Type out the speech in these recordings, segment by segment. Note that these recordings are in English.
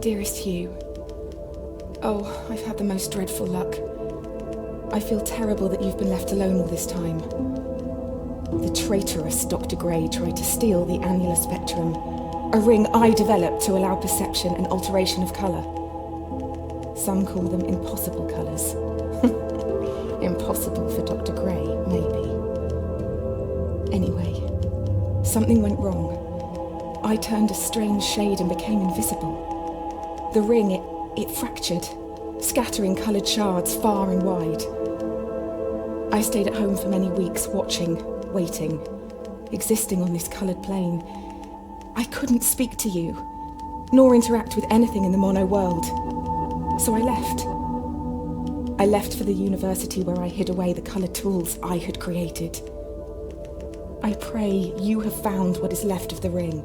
Dearest Hugh, oh, I've had the most dreadful luck. I feel terrible that you've been left alone all this time. The traitorous Dr. Gray tried to steal the annular spectrum, a ring I developed to allow perception and alteration of colour. Some call them impossible colours. Impossible for Dr. Gray, maybe. Anyway, something went wrong. I turned a strange shade and became invisible. The ring, it fractured, scattering coloured shards far and wide. I stayed at home for many weeks, watching, waiting, existing on this coloured plane. I couldn't speak to you, nor interact with anything in the mono world. So I left. I left for the university where I hid away the coloured tools I had created. I pray you have found what is left of the ring.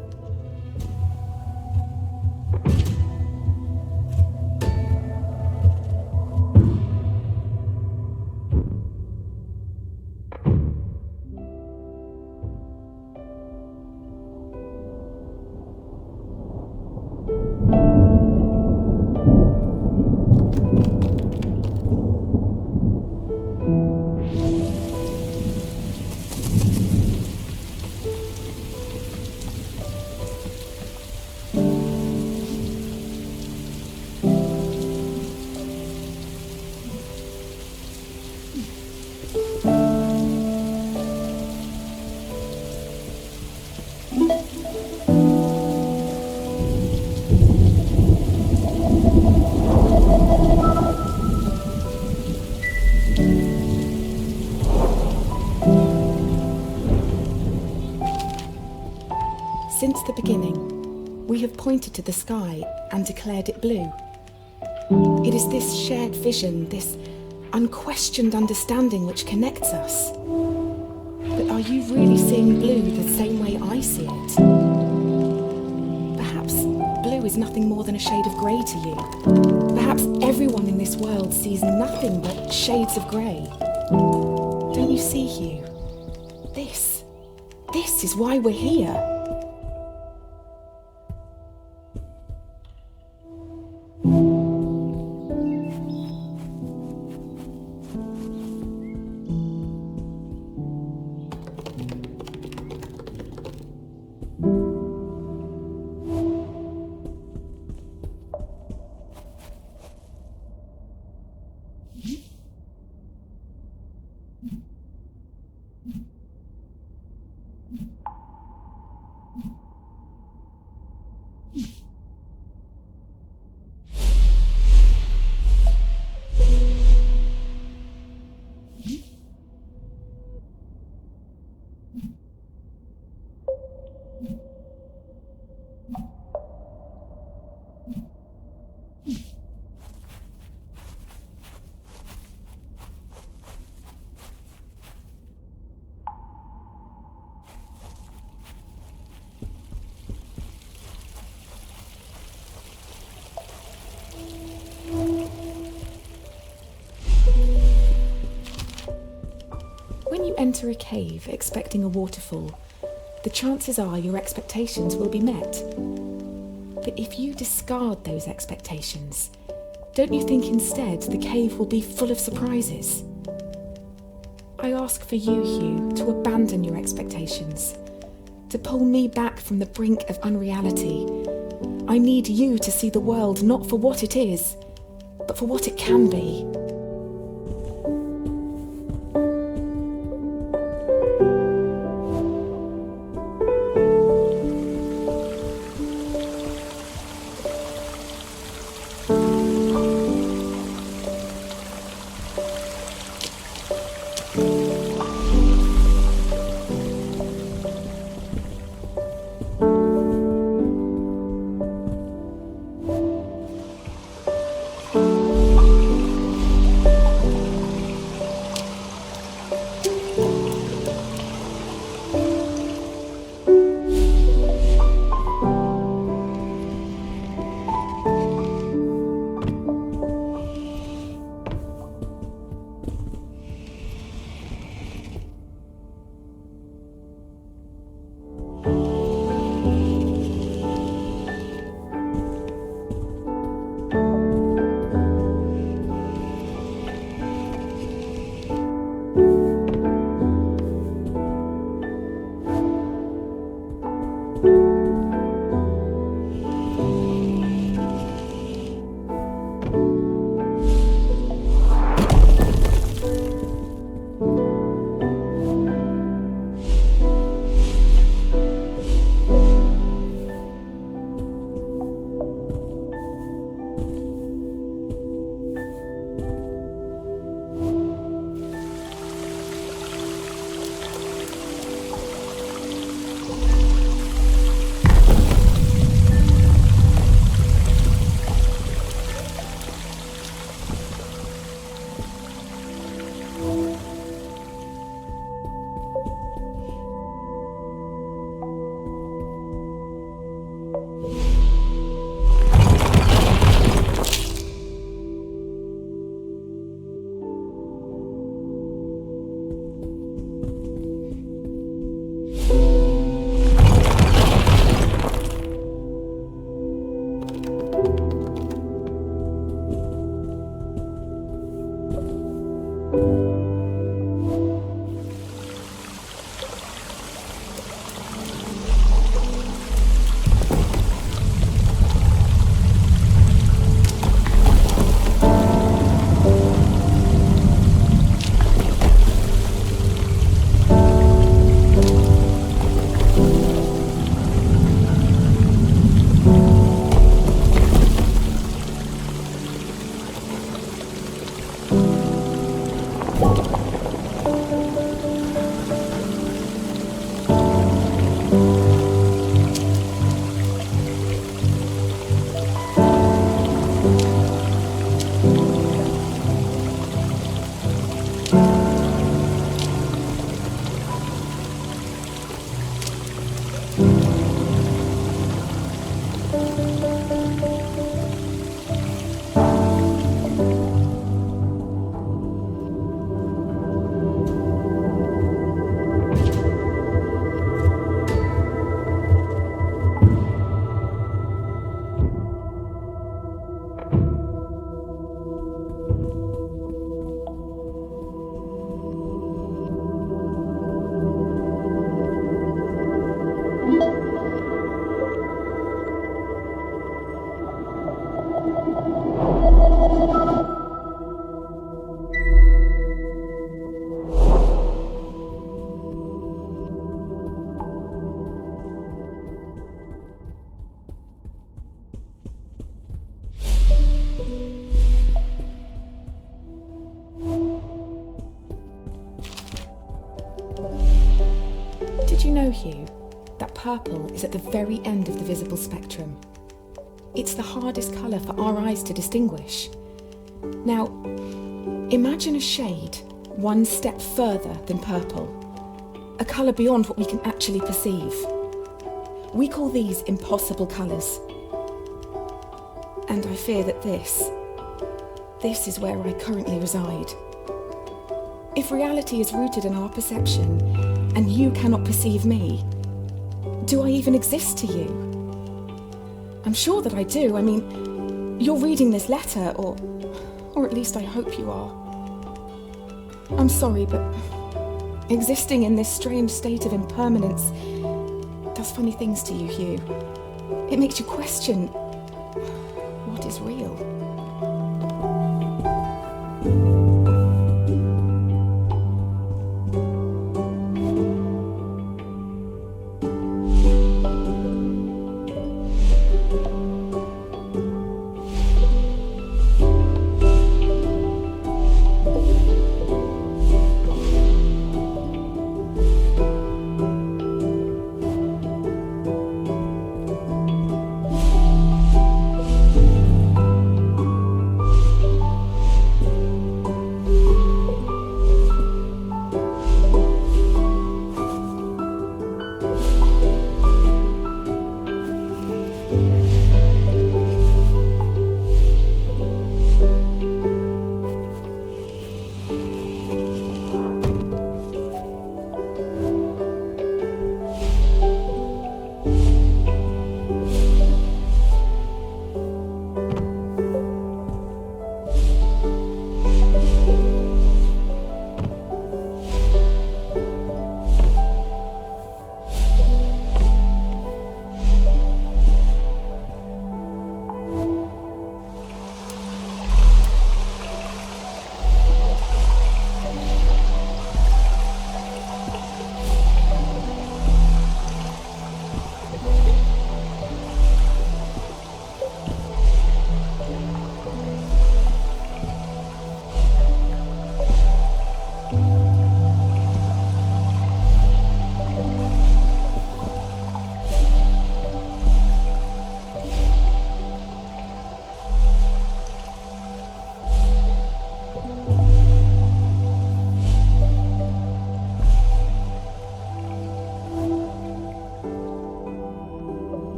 Since the beginning, we have pointed to the sky and declared it blue. It is this shared vision, this unquestioned understanding which connects us. But are you really seeing blue the same way I see it? Perhaps blue is nothing more than a shade of grey to you. Perhaps everyone in this world sees nothing but shades of grey. Don't you see, Hugh? This is why we're here. When you enter a cave expecting a waterfall, the chances are your expectations will be met. But if you discard those expectations, don't you think instead the cave will be full of surprises? I ask for you, Hugh, to abandon your expectations, to pull me back from the brink of unreality. I need you to see the world not for what it is, but for what it can be. Did you know, Hue, that purple is at the very end of the visible spectrum? It's the hardest colour for our eyes to distinguish. Now, imagine a shade one step further than purple, a colour beyond what we can actually perceive. We call these impossible colours. And I fear that this is where I currently reside. If reality is rooted in our perception, and you cannot perceive me, do I even exist to you? I'm sure that I do. I mean, you're reading this letter, or at least I hope you are. I'm sorry, but existing in this strange state of impermanence does funny things to you, Hue. It makes you question what is real.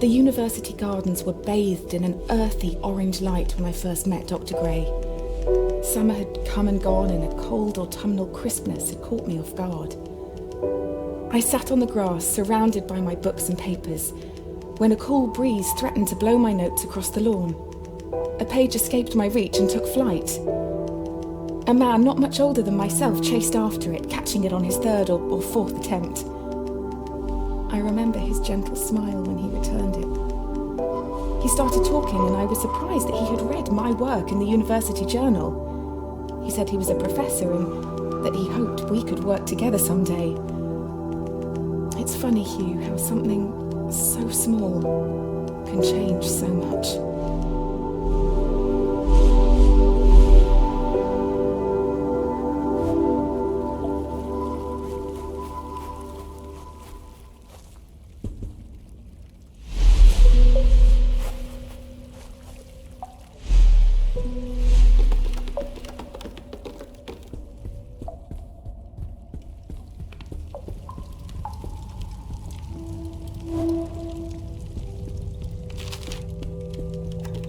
The university gardens were bathed in an earthy orange light when I first met Dr. Gray. Summer had come and gone, and a cold autumnal crispness had caught me off guard. I sat on the grass, surrounded by my books and papers, when a cool breeze threatened to blow my notes across the lawn. A page escaped my reach and took flight. A man not much older than myself chased after it, catching it on his third or fourth attempt. I remember his gentle smile when he returned it. He started talking, and I was surprised that he had read my work in the university journal. He said he was a professor and that he hoped we could work together someday. It's funny, Hugh, how something so small can change so much.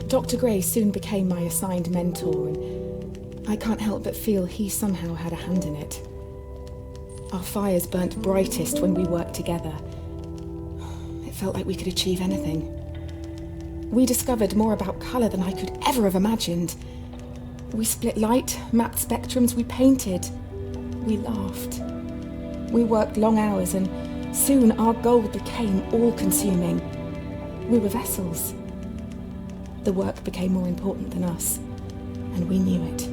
Dr. Gray soon became my assigned mentor, and I can't help but feel he somehow had a hand in it. Our fires burnt brightest when we worked together. It felt like we could achieve anything. We discovered more about colour than I could ever have imagined. We split light, mapped spectrums, we painted, we laughed. We worked long hours, and soon our goal became all-consuming. We were vessels. The work became more important than us, and we knew it.